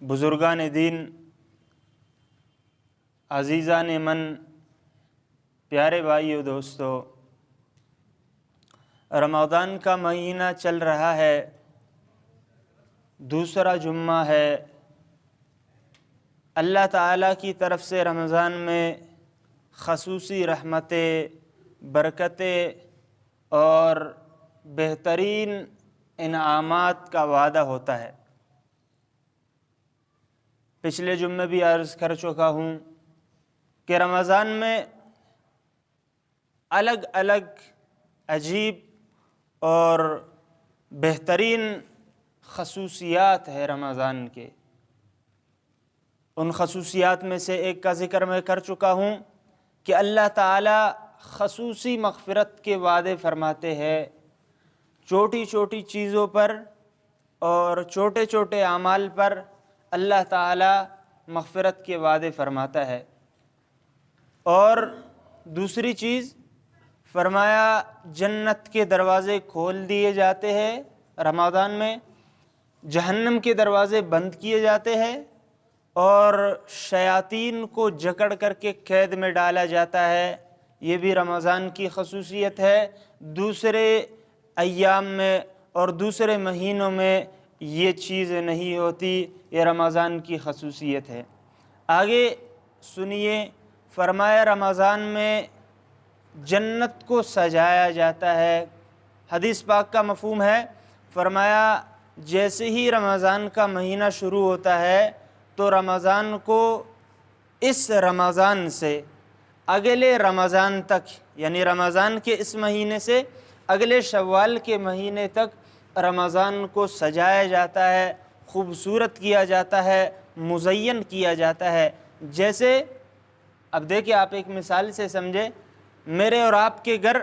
بزرگان دین، عزیزان من، پیارے بھائیو دوستو، رمضان کا مہینہ چل رہا ہے، دوسرا جمعہ ہے۔ اللہ تعالیٰ کی طرف سے رمضان میں خصوصی رحمتیں، برکتیں اور بہترین انعامات کا وعدہ ہوتا ہے۔ پچھلے جمعے بھی عرض کر چکا ہوں کہ رمضان میں الگ الگ عجیب اور بہترین خصوصیات ہے رمضان کے۔ ان خصوصیات میں سے ایک کا ذکر میں کر چکا ہوں کہ اللہ تعالیٰ خصوصی مغفرت کے وعدے فرماتے ہیں، چھوٹی چھوٹی چیزوں پر اور چھوٹے چھوٹے اعمال پر اللہ تعالیٰ مغفرت کے وعدے فرماتا ہے۔ اور دوسری چیز فرمایا، جنت کے دروازے کھول دیے جاتے ہیں رمضان میں، جہنم کے دروازے بند کیے جاتے ہیں، اور شیاطین کو جکڑ کر کے قید میں ڈالا جاتا ہے۔ یہ بھی رمضان کی خصوصیت ہے۔ دوسرے ایام میں اور دوسرے مہینوں میں یہ چیز نہیں ہوتی، یہ رمضان کی خصوصیت ہے۔ آگے سنیے، فرمایا رمضان میں جنت کو سجایا جاتا ہے۔ حدیث پاک کا مفہوم ہے، فرمایا جیسے ہی رمضان کا مہینہ شروع ہوتا ہے تو رمضان کو اس رمضان سے اگلے رمضان تک، یعنی رمضان کے اس مہینے سے اگلے شوال کے مہینے تک رمضان کو سجایا جاتا ہے، خوبصورت کیا جاتا ہے، مزین کیا جاتا ہے۔ جیسے اب دیکھیں، آپ ایک مثال سے سمجھے، میرے اور آپ کے گھر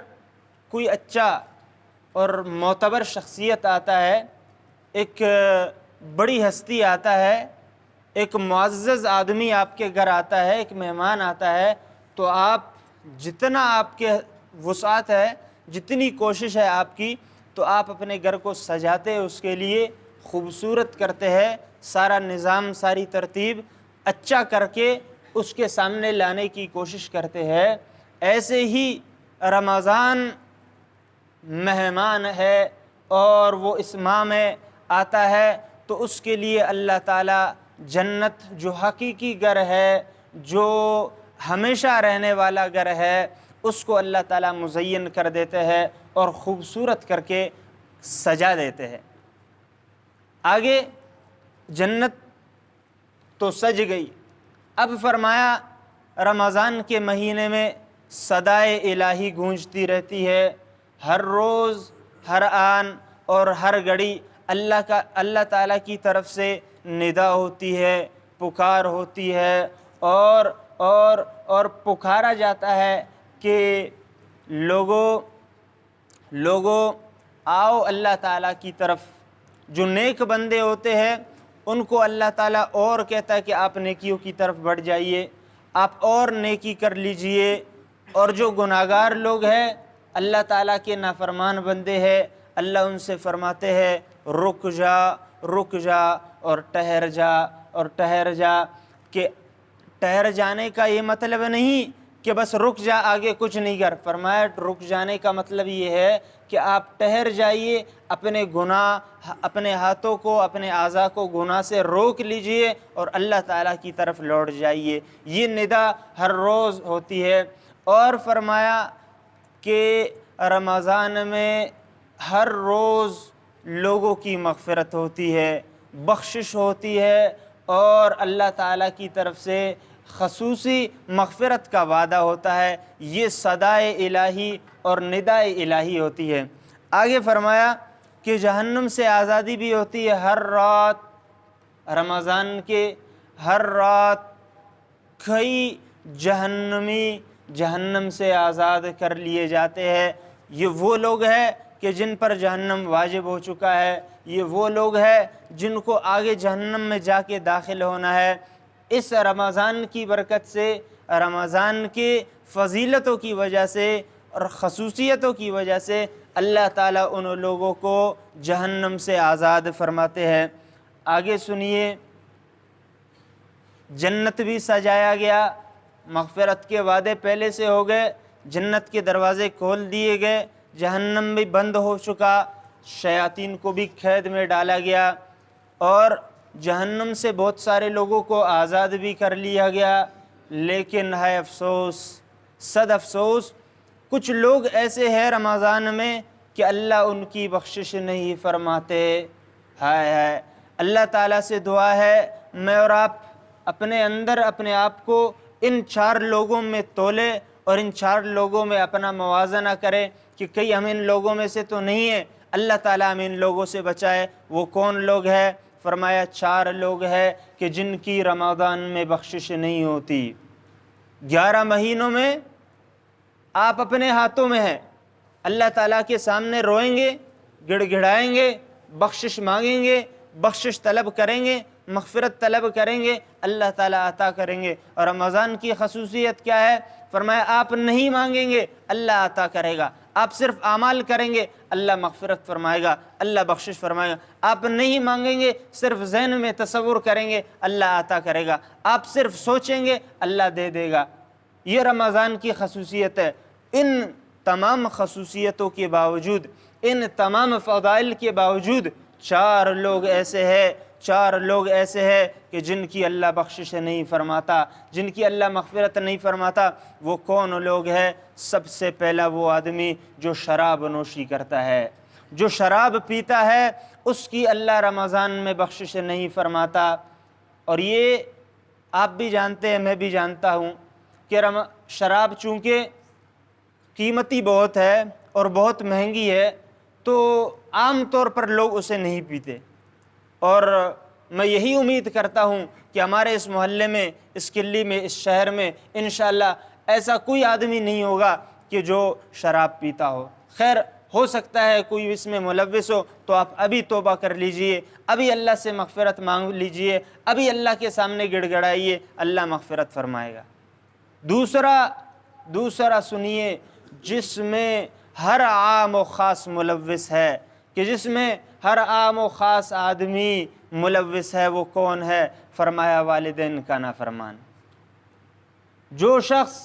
کوئی اچھا اور معتبر شخصیت آتا ہے، ایک بڑی ہستی آتا ہے، ایک معزز آدمی آپ کے گھر آتا ہے، ایک مہمان آتا ہے، تو آپ جتنا آپ کے وسعت ہے، جتنی کوشش ہے آپ کی، تو آپ اپنے گھر کو سجاتے ہیں، اس کے لیے خوبصورت کرتے ہیں، سارا نظام، ساری ترتیب اچھا کر کے اس کے سامنے لانے کی کوشش کرتے ہیں۔ ایسے ہی رمضان مہمان ہے اور وہ اس ماہ میں آتا ہے، تو اس کے لیے اللہ تعالیٰ جنت، جو حقیقی گھر ہے، جو ہمیشہ رہنے والا گھر ہے، اس کو اللہ تعالیٰ مزین کر دیتے ہیں اور خوبصورت کر کے سجا دیتے ہیں۔ آگے جنت تو سج گئی، اب فرمایا رمضان کے مہینے میں صدائے الہی گونجتی رہتی ہے، ہر روز، ہر آن اور ہر گھڑی اللہ تعالیٰ کی طرف سے ندا ہوتی ہے، پکار ہوتی ہے، اور پکارا جاتا ہے کہ لوگوں آؤ اللہ تعالیٰ کی طرف۔ جو نیک بندے ہوتے ہیں ان کو اللہ تعالیٰ اور کہتا ہے کہ آپ نیکیوں کی طرف بڑھ جائیے، آپ اور نیکی کر لیجئے، اور جو گناہگار لوگ ہیں، اللہ تعالیٰ کے نافرمان بندے ہیں، اللہ ان سے فرماتے ہیں رک جا اور ٹھہر جا، کہ ٹھہر جانے کا یہ مطلب نہیں کہ بس رک جا، آگے کچھ نہیں کر۔ فرمایا رک جانے کا مطلب یہ ہے کہ آپ ٹھہر جائیے، اپنے گناہ، اپنے ہاتھوں کو، اپنے اعضاء کو گناہ سے روک لیجئے اور اللہ تعالیٰ کی طرف لوٹ جائیے۔ یہ ندا ہر روز ہوتی ہے۔ اور فرمایا کہ رمضان میں ہر روز لوگوں کی مغفرت ہوتی ہے، بخشش ہوتی ہے، اور اللہ تعالیٰ کی طرف سے خصوصی مغفرت کا وعدہ ہوتا ہے۔ یہ صدائے الہی اور ندائے الہی ہوتی ہے۔ آگے فرمایا کہ جہنم سے آزادی بھی ہوتی ہے ہر رات، رمضان کے ہر رات کئی جہنمی جہنم سے آزاد کر لیے جاتے ہیں۔ یہ وہ لوگ ہیں کہ جن پر جہنم واجب ہو چکا ہے، یہ وہ لوگ ہیں جن کو آگے جہنم میں جا کے داخل ہونا ہے۔ اس رمضان کی برکت سے، رمضان کے فضیلتوں کی وجہ سے اور خصوصیتوں کی وجہ سے اللہ تعالیٰ ان لوگوں کو جہنم سے آزاد فرماتے ہیں۔ آگے سنیے، جنت بھی سجایا گیا، مغفرت کے وعدے پہلے سے ہو گئے، جنت کے دروازے کھول دیے گئے، جہنم بھی بند ہو چکا، شیاطین کو بھی قید میں ڈالا گیا، اور جہنم سے بہت سارے لوگوں کو آزاد بھی کر لیا گیا۔ لیکن ہے افسوس، صد افسوس، کچھ لوگ ایسے ہیں رمضان میں کہ اللہ ان کی بخشش نہیں فرماتے۔ ہائے ہائے، اللہ تعالیٰ سے دعا ہے میں اور آپ اپنے اندر اپنے آپ کو ان 4 لوگوں میں تولے اور ان 4 لوگوں میں اپنا موازنہ کرے کہ کئی ہم ان لوگوں میں سے تو نہیں ہیں۔ اللہ تعالیٰ ہمیں ان لوگوں سے بچائے۔ وہ کون لوگ ہیں؟ فرمایا 4 لوگ ہیں کہ جن کی رمضان میں بخشش نہیں ہوتی۔ 11 مہینوں میں آپ اپنے ہاتھوں میں ہیں، اللہ تعالیٰ کے سامنے روئیں گے، گڑ گڑائیں گے، بخشش مانگیں گے، بخشش طلب کریں گے، مغفرت طلب کریں گے، اللہ تعالیٰ عطا کریں گے۔ اور رمضان کی خصوصیت کیا ہے؟ فرمایا آپ نہیں مانگیں گے، اللہ عطا کرے گا۔ آپ صرف اعمال کریں گے، اللہ مغفرت فرمائے گا، اللہ بخشش فرمائے گا۔ آپ نہیں مانگیں گے، صرف ذہن میں تصور کریں گے، اللہ عطا کرے گا۔ آپ صرف سوچیں گے، اللہ دے دے گا۔ یہ رمضان کی خصوصیت ہے۔ ان تمام خصوصیتوں کے باوجود، ان تمام فضائل کے باوجود 4 لوگ ایسے ہیں، 4 لوگ ایسے ہیں کہ جن کی اللہ بخشش نہیں فرماتا، جن کی اللہ مغفرت نہیں فرماتا۔ وہ کون لوگ ہیں؟ سب سے پہلا وہ آدمی جو شراب نوشی کرتا ہے، جو شراب پیتا ہے، اس کی اللہ رمضان میں بخشش نہیں فرماتا۔ اور یہ آپ بھی جانتے ہیں، میں بھی جانتا ہوں کہ شراب چونکہ قیمتی بہت ہے اور بہت مہنگی ہے، تو عام طور پر لوگ اسے نہیں پیتے۔ اور میں یہی امید کرتا ہوں کہ ہمارے اس محلے میں، اس قلعے میں، اس شہر میں انشاءاللہ ایسا کوئی آدمی نہیں ہوگا کہ جو شراب پیتا ہو۔ خیر، ہو سکتا ہے کوئی اس میں ملوث ہو، تو آپ ابھی توبہ کر لیجئے، ابھی اللہ سے مغفرت مانگ لیجئے، ابھی اللہ کے سامنے گڑ گڑائیے، اللہ مغفرت فرمائے گا۔ دوسرا سنیے، جس میں ہر عام و خاص ملوث ہے، کہ جس میں ہر عام و خاص آدمی ملوث ہے، وہ کون ہے؟ فرمایا والدین کا نافرمان۔ جو شخص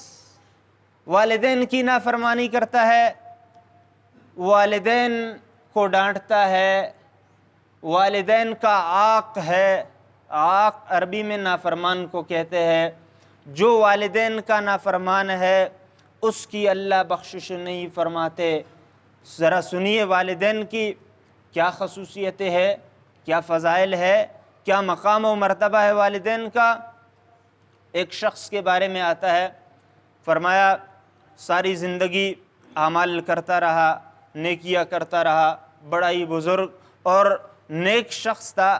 والدین کی نافرمانی کرتا ہے، والدین کو ڈانٹتا ہے، والدین کا عاق ہے، عاق عربی میں نافرمان کو کہتے ہیں، جو والدین کا نافرمان ہے اس کی اللہ بخشش نہیں فرماتے۔ ذرا سنیے والدین کی کیا خصوصیتیں ہے، کیا فضائل ہے، کیا مقام و مرتبہ ہے والدین کا۔ ایک شخص کے بارے میں آتا ہے، فرمایا ساری زندگی اعمال کرتا رہا، نیکیاں کرتا رہا، بڑا ہی بزرگ اور نیک شخص تھا۔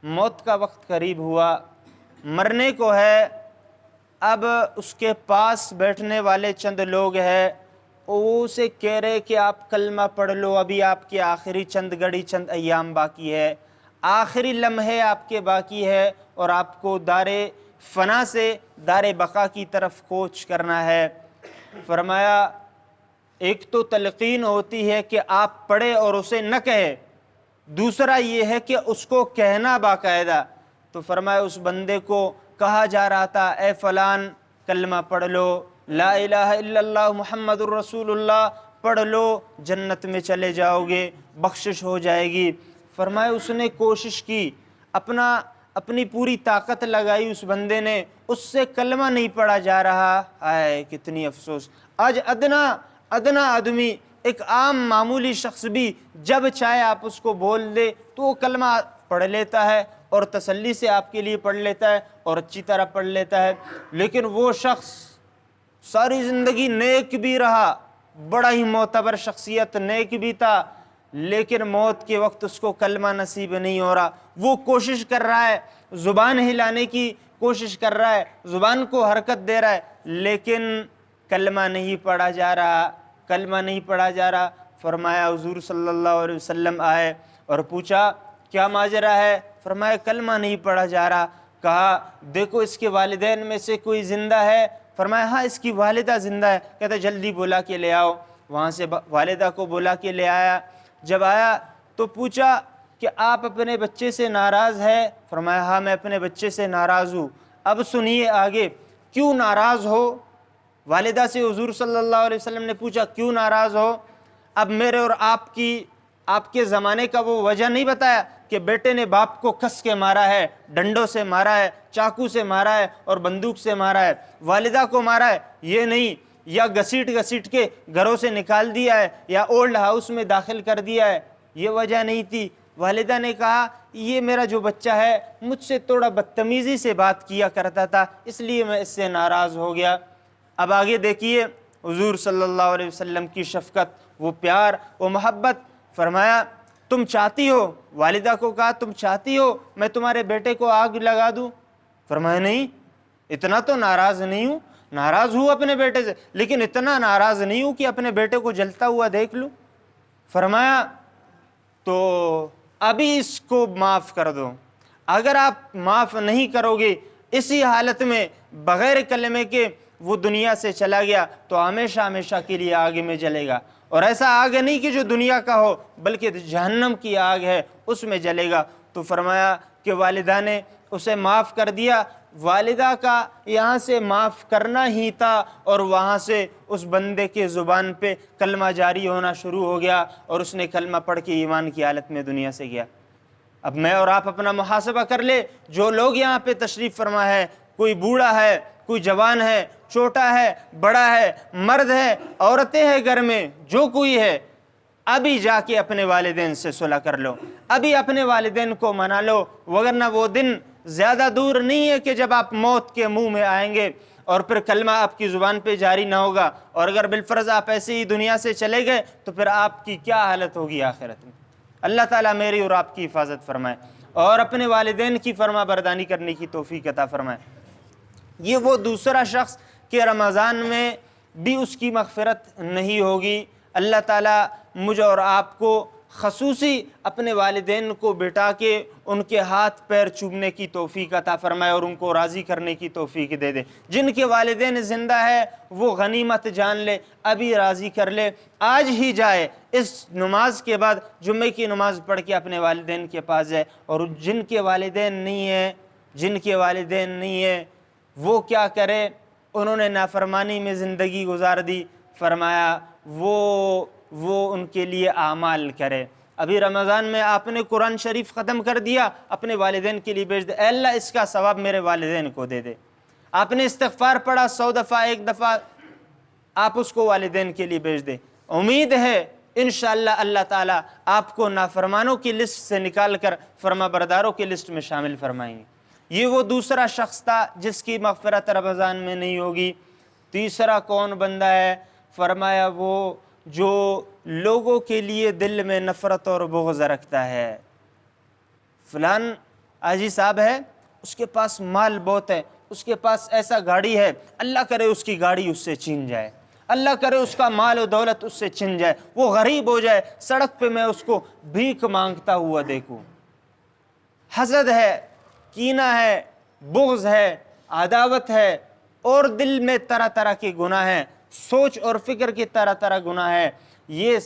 موت کا وقت قریب ہوا، مرنے کو ہے۔ اب اس کے پاس بیٹھنے والے چند لوگ ہیں، وہ اسے کہہ رہے کہ آپ کلمہ پڑھ لو، ابھی آپ کی آخری چند گھڑی، چند ایام باقی ہے، آخری لمحے آپ کے باقی ہے، اور آپ کو دار فنا سے دار بقا کی طرف کوچ کرنا ہے۔ فرمایا ایک تو تلقین ہوتی ہے کہ آپ پڑھے اور اسے نہ کہے، دوسرا یہ ہے کہ اس کو کہنا باقاعدہ۔ تو فرمایا اس بندے کو کہا جا رہا تھا، اے فلان کلمہ پڑھ لو، لا الہ الا اللہ محمد الرسول اللہ پڑھ لو، جنت میں چلے جاؤ گے، بخشش ہو جائے گی۔ فرمایا اس نے کوشش کی، اپنی پوری طاقت لگائی، اس بندے نے، اس سے کلمہ نہیں پڑھا جا رہا۔ ہائے کتنی افسوس! آج ادنا آدمی، ایک عام معمولی شخص بھی جب چاہے آپ اس کو بول دے تو وہ کلمہ پڑھ لیتا ہے اور تسلی سے آپ کے لیے پڑھ لیتا ہے اور اچھی طرح پڑھ لیتا ہے۔ لیکن وہ شخص ساری زندگی نیک بھی رہا، بڑا ہی معتبر شخصیت، نیک بھی تھا، لیکن موت کے وقت اس کو کلمہ نصیب نہیں ہو رہا۔ وہ کوشش کر رہا ہے، زبان ہلانے کی کوشش کر رہا ہے، زبان کو حرکت دے رہا ہے، لیکن کلمہ نہیں پڑھا جا رہا، کلمہ نہیں پڑھا جا رہا۔ فرمایا حضور صلی اللہ علیہ وسلم آئے اور پوچھا کیا ماجرا ہے؟ فرمایا کلمہ نہیں پڑھا جا رہا۔ کہا دیکھو اس کے والدین میں سے کوئی زندہ ہے؟ فرمایا ہاں اس کی والدہ زندہ ہے۔ کہتا جلدی بلا کے لے آؤ۔ وہاں سے والدہ کو بلا کے لے آیا۔ جب آیا تو پوچھا کہ آپ اپنے بچے سے ناراض ہے؟ فرمایا ہاں میں اپنے بچے سے ناراض ہوں۔ اب سنیے آگے، کیوں ناراض ہو؟ والدہ سے حضور صلی اللہ علیہ وسلم نے پوچھا کیوں ناراض ہو؟ اب میرے اور آپ کے زمانے کا وہ وجہ نہیں بتایا کہ بیٹے نے باپ کو کس کے مارا ہے، ڈنڈوں سے مارا ہے، چاقو سے مارا ہے اور بندوق سے مارا ہے، والدہ کو مارا ہے، یہ نہیں، یا گھسیٹ کے گھروں سے نکال دیا ہے یا اولڈ ہاؤس میں داخل کر دیا ہے، یہ وجہ نہیں تھی۔ والدہ نے کہا یہ میرا جو بچہ ہے مجھ سے تھوڑا بدتمیزی سے بات کیا کرتا تھا، اس لیے میں اس سے ناراض ہو گیا۔ اب آگے دیکھیے حضور صلی اللہ علیہ وسلم کی شفقت، وہ پیار، وہ محبت۔ فرمایا تم چاہتی ہو، والدہ کو کہا تم چاہتی ہو میں تمہارے بیٹے کو آگ لگا دوں؟ فرمایا نہیں، اتنا تو ناراض نہیں ہوں، ناراض ہوں اپنے بیٹے سے، لیکن اتنا ناراض نہیں ہوں کہ اپنے بیٹے کو جلتا ہوا دیکھ لوں۔ فرمایا تو ابھی اس کو معاف کر دو، اگر آپ معاف نہیں کرو گے اسی حالت میں بغیر کلمے کے وہ دنیا سے چلا گیا تو ہمیشہ ہمیشہ کے لیے آگ میں جلے گا، اور ایسا آگ نہیں کہ جو دنیا کا ہو بلکہ جہنم کی آگ ہے، اس میں جلے گا۔ تو فرمایا کہ والدہ نے اسے معاف کر دیا۔ والدہ کا یہاں سے معاف کرنا ہی تھا، اور وہاں سے اس بندے کے زبان پہ کلمہ جاری ہونا شروع ہو گیا، اور اس نے کلمہ پڑھ کے ایمان کی حالت میں دنیا سے گیا۔ اب میں اور آپ اپنا محاسبہ کر لے، جو لوگ یہاں پہ تشریف فرما ہے، کوئی بوڑھا ہے، کوئی جوان ہے، چھوٹا ہے، بڑا ہے، مرد ہے، عورتیں ہیں گھر میں، جو کوئی ہے، ابھی جا کے اپنے والدین سے صلح کر لو، ابھی اپنے والدین کو منا لو، وگرنہ وہ دن زیادہ دور نہیں ہے کہ جب آپ موت کے منہ میں آئیں گے اور پھر کلمہ آپ کی زبان پہ جاری نہ ہوگا، اور اگر بالفرض آپ ایسے ہی دنیا سے چلے گئے تو پھر آپ کی کیا حالت ہوگی آخرت میں۔ اللہ تعالیٰ میری اور آپ کی حفاظت فرمائے اور اپنے والدین کی فرما برداری کرنے کی توفیق عطا فرمائے۔ یہ وہ دوسرا شخص کہ رمضان میں بھی اس کی مغفرت نہیں ہوگی۔ اللہ تعالیٰ مجھ اور آپ کو خصوصی اپنے والدین کو بٹا کے ان کے ہاتھ پیر چومنے کی توفیق عطا فرمائے اور ان کو راضی کرنے کی توفیق دے دے۔ جن کے والدین زندہ ہے وہ غنیمت جان لے، ابھی راضی کر لے، آج ہی جائے، اس نماز کے بعد جمعے کی نماز پڑھ کے اپنے والدین کے پاس جائے۔ اور جن کے والدین نہیں ہیں وہ کیا کرے؟ انہوں نے نافرمانی میں زندگی گزار دی، فرمایا وہ ان کے لیے اعمال کرے۔ ابھی رمضان میں آپ نے قرآن شریف ختم کر دیا، اپنے والدین کے لیے بھیج دے، اے اللہ اس کا ثواب میرے والدین کو دے دے۔ آپ نے استغفار پڑھا 100 دفعہ، 1 دفعہ، آپ اس کو والدین کے لیے بھیج دیں۔ امید ہے انشاءاللہ اللہ تعالیٰ آپ کو نافرمانوں کی لسٹ سے نکال کر فرما برداروں کی لسٹ میں شامل فرمائیں گے۔ یہ وہ دوسرا شخص تھا جس کی مغفرت رمضان میں نہیں ہوگی۔ تیسرا کون بندہ ہے؟ فرمایا وہ جو لوگوں کے لیے دل میں نفرت اور بغض رکھتا ہے۔ فلان حاجی صاحب ہے، اس کے پاس مال بہت ہے، اس کے پاس ایسا گاڑی ہے، اللہ کرے اس کی گاڑی اس سے چھین جائے، اللہ کرے اس کا مال و دولت اس سے چھن جائے، وہ غریب ہو جائے، سڑک پہ میں اس کو بھیک مانگتا ہوا دیکھوں۔ حسد ہے، کینہ ہے، بغض ہے، عداوت ہے، اور دل میں طرح طرح کے گناہ ہیں، سوچ اور فکر کے طرح طرح گناہ ہے۔ یہ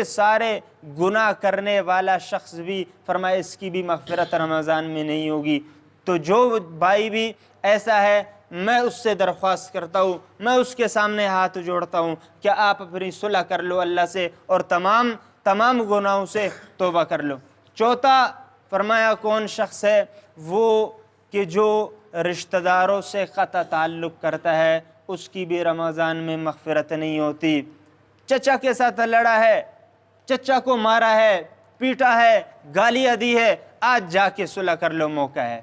سارے گناہ کرنے والا شخص بھی فرمایا اس کی بھی مغفرت رمضان میں نہیں ہوگی۔ تو جو بھائی بھی ایسا ہے میں اس سے درخواست کرتا ہوں، میں اس کے سامنے ہاتھ جوڑتا ہوں کہ آپ اپنی صلح کر لو اللہ سے اور تمام گناہوں سے توبہ کر لو۔ چوتھا فرمایا کون شخص ہے؟ وہ کہ جو رشتہ داروں سے قطع تعلق کرتا ہے، اس کی بھی رمضان میں مغفرت نہیں ہوتی۔ چچا کے ساتھ لڑا ہے، چچا کو مارا ہے، پیٹا ہے، گالیاں دی ہے، آج جا کے صلح کر لو، موقع ہے۔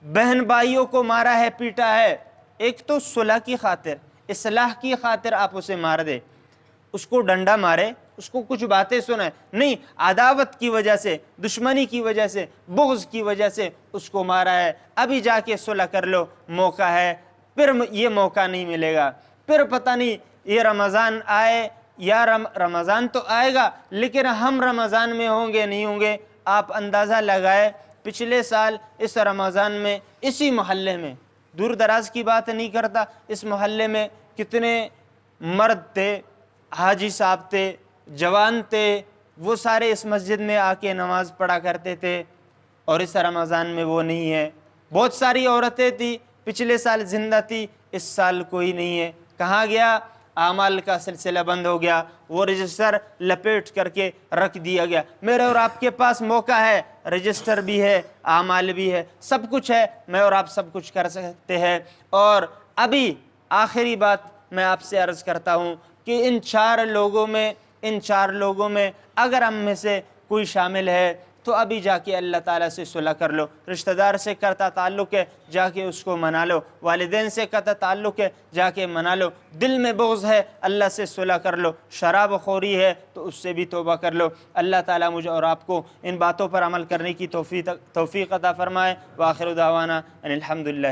بہن بھائیوں کو مارا ہے، پیٹا ہے، ایک تو صلح کی خاطر، اصلاح کی خاطر آپ اسے مار دے، اس کو ڈنڈا مارے، اس کو کچھ باتیں سنائے، نہیں، عداوت کی وجہ سے، دشمنی کی وجہ سے، بغض کی وجہ سے اس کو مارا ہے، ابھی جا کے صلح کر لو، موقع ہے۔ پھر یہ موقع نہیں ملے گا، پھر پتہ نہیں یہ رمضان آئے یا رمضان تو آئے گا لیکن ہم رمضان میں ہوں گے نہیں ہوں گے۔ آپ اندازہ لگائے پچھلے سال اس رمضان میں اسی محلے میں، دور دراز کی بات نہیں کرتا، اس محلے میں کتنے مرد تھے، حاجی صاحب تھے، جوان تھے، وہ سارے اس مسجد میں آ کے نماز پڑھا کرتے تھے، اور اس رمضان میں وہ نہیں ہے۔ بہت ساری عورتیں تھیں، پچھلے سال زندہ تھی، اس سال کوئی نہیں ہے، کہاں گیا؟ اعمال کا سلسلہ بند ہو گیا، وہ رجسٹر لپیٹ کر کے رکھ دیا گیا۔ میرے اور آپ کے پاس موقع ہے، رجسٹر بھی ہے، اعمال بھی ہے، سب کچھ ہے، میں اور آپ سب کچھ کر سکتے ہیں۔ اور ابھی آخری بات میں آپ سے عرض کرتا ہوں کہ ان چار لوگوں میں اگر ہم میں سے کوئی شامل ہے تو ابھی جا کے اللہ تعالیٰ سے صلح کر لو، رشتہ دار سے کرتا تعلق ہے جا کے اس کو منا لو، والدین سے کرتا تعلق ہے جا کے منا لو، دل میں بغض ہے اللہ سے صلح کر لو، شراب خوری ہے تو اس سے بھی توبہ کر لو۔ اللہ تعالیٰ مجھے اور آپ کو ان باتوں پر عمل کرنے کی توفیق عطا فرمائے۔ وآخر دعوانا ان الحمدللہ۔